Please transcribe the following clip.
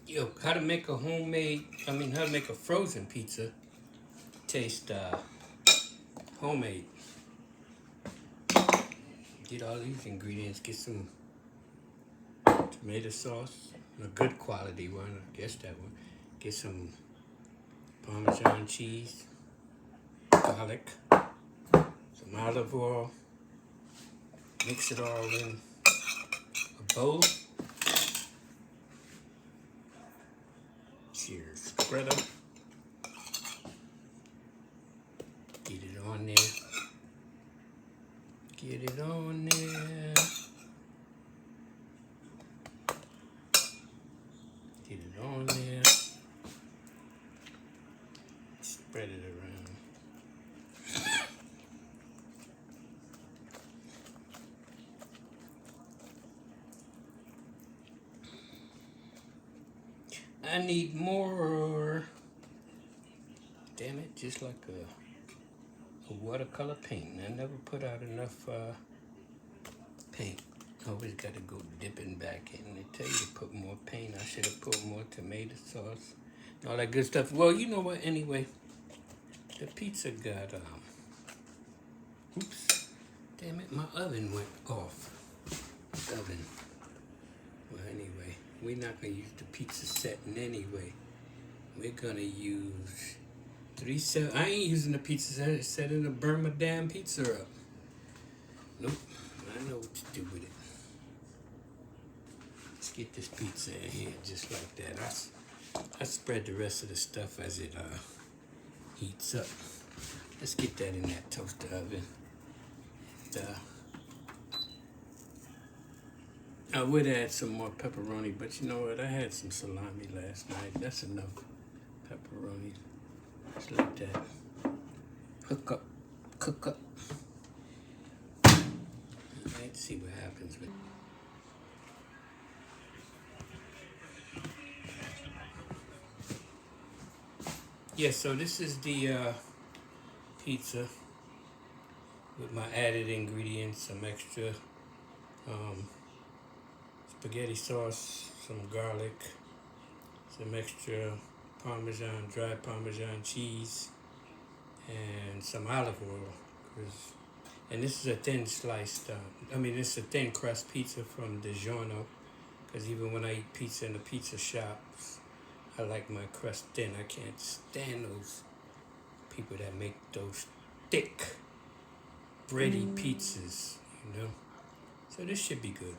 Yo, how to make a how to make a frozen pizza taste homemade. Get all these ingredients, get some tomato sauce, a good quality one, I guess that one. Get some Parmesan cheese, garlic, some olive oil, mix it all in a bowl. Cheers. Spread up. Get it on there. Get it on there. Get it on there. Spread it around. I need more. Damn it, just like a watercolor paint. I never put out enough paint. Always got to go dipping back in. They tell you to put more paint. I should have put more tomato sauce. All that good stuff. Well, you know what, anyway. The pizza got, oops. Damn it, my oven went off. Oven. Well, anyway, we're not going to use the pizza setting anyway. We're going to use 3/7. I ain't using the pizza setting to burn my damn pizza up. Nope. I know what to do with it. Let's get this pizza in here just like that. I spread the rest of the stuff as it heats up. Let's get that in that toaster oven. I would add some more pepperoni, but you know what? I had some salami last night. That's enough pepperoni. Just like that. Hook up, cook up. Let's see what happens with it. Yeah, so this is the pizza with my added ingredients, some extra spaghetti sauce, some garlic, some extra dry Parmesan cheese, and some olive oil. And this is a thin sliced, this is a thin crust pizza from DiGiorno, because even when I eat pizza in the pizza shops, I like my crust thin. I can't stand those people that make those thick, bready pizzas, you know. So this should be good.